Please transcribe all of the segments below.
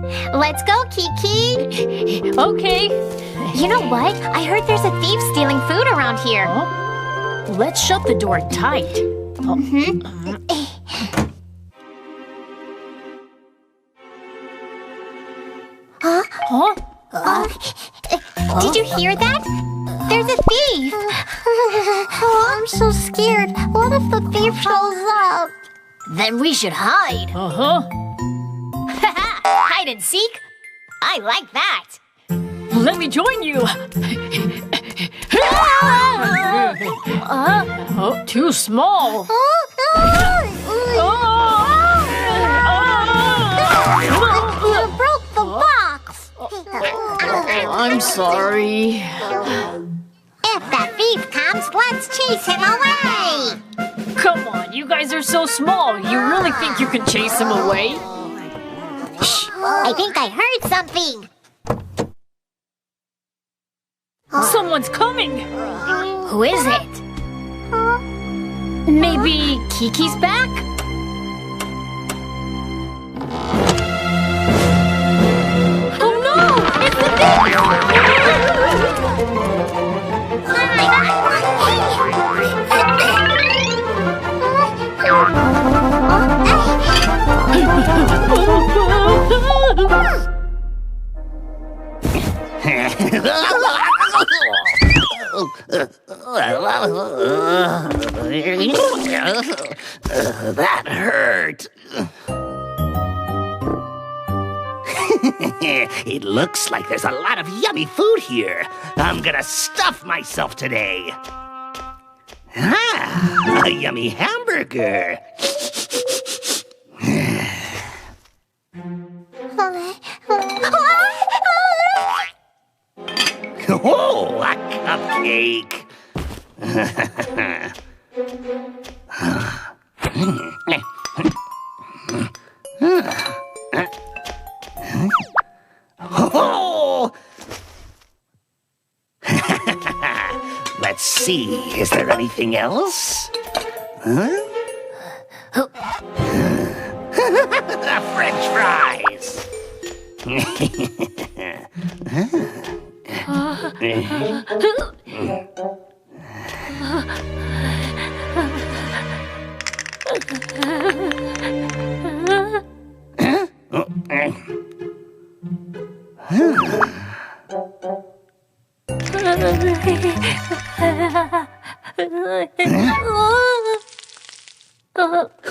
Let's go, Kiki. Okay. You know what? I heard there's a thief stealing food around here. Huh? Let's shut the door tight. Huh? Did you hear that? There's a thief. I'm so scared. What if the thief shows up? Then we should hide. Uh-huh. Hide and seek? I like that. Let me join you. Too small. You broke the box. I'm sorry. If the thief comes, let's chase him away. Come on, you guys are so small. You really think you can chase him away? Shh, I think I heard something. Someone's coming. Who is it? Maybe Kiki's back? Oh no! It's the That hurt. It looks like there's a lot of yummy food here. I'm gonna stuff myself today. Ah, a yummy hamburger. Oh, a cupcake. Oh! Let's see, is there anything else? Huh? French fries!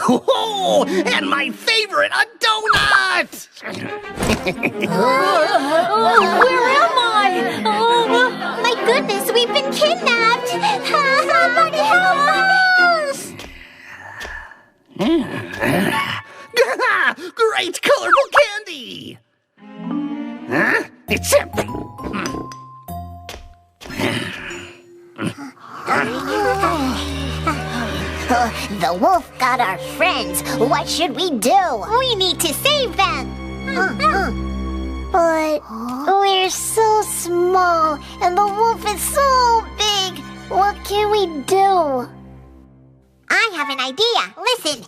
Oh, and my favorite, a donut! Where am I? My goodness, we've been kidnapped. Somebody help us! Great colorful candy! Huh? It's empty. The wolf got our friends. What should we do? We need to save them. But we're so small, and the wolf is so big. What can we do? I have an idea. Listen.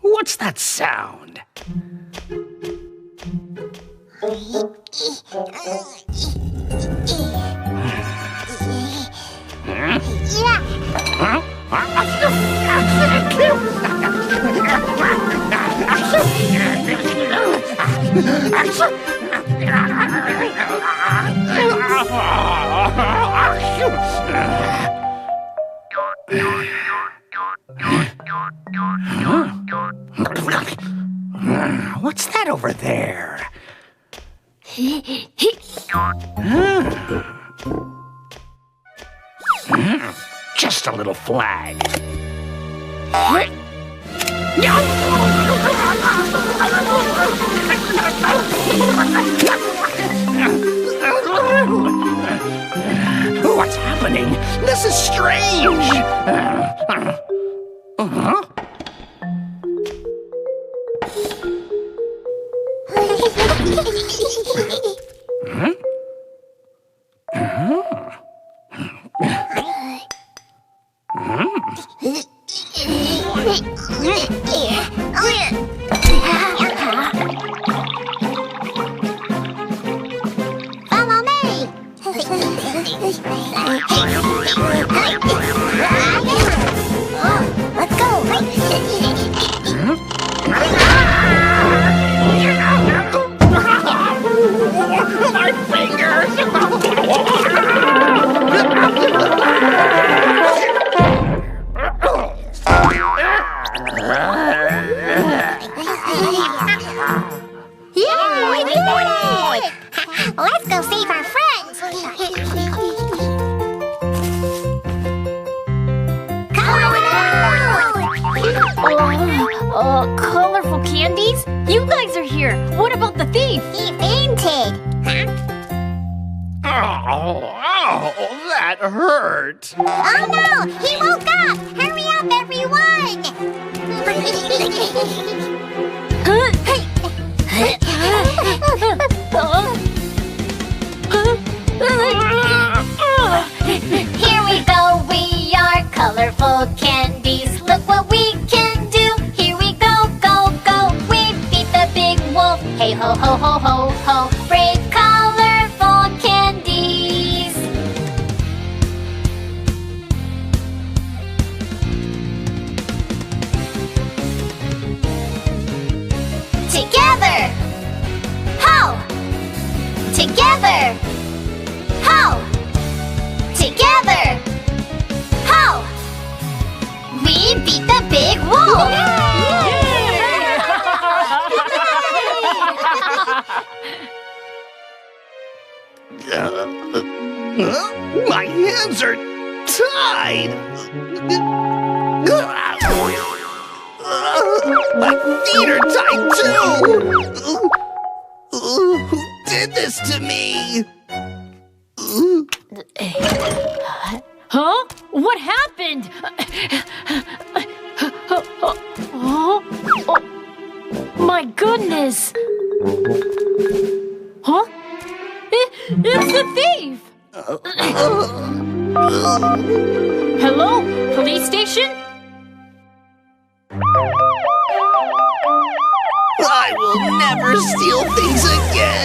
What's that sound? What's that over there? Just a little flag. What's happening? This is strange. candies? You guys are here. What about the thief? He fainted. Oh, that hurt. Oh no! He woke up! Hurry up, everyone! Here we go, we are colorful candies. Look what we can do. Here we go, go, go. We beat the big wolf. Hey ho ho ho ho ho. Brave colorful candies. Together. Ho! Together. Ho! Together! Ho! We beat the big wolf! My hands are tied. My feet are tied too. Who did this to me? Huh? What happened? Oh, my goodness! Huh? It's the thief! Hello? Police station? I will never steal things again.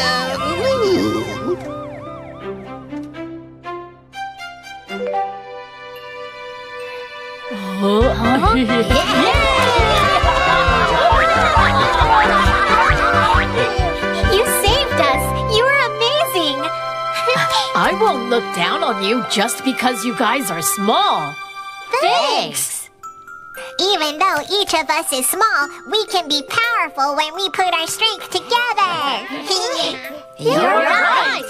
You saved us! You were amazing! I won't look down on you just because you guys are small. Thanks! Even though each of us is small, we can be powerful when we put our strength together! You're right.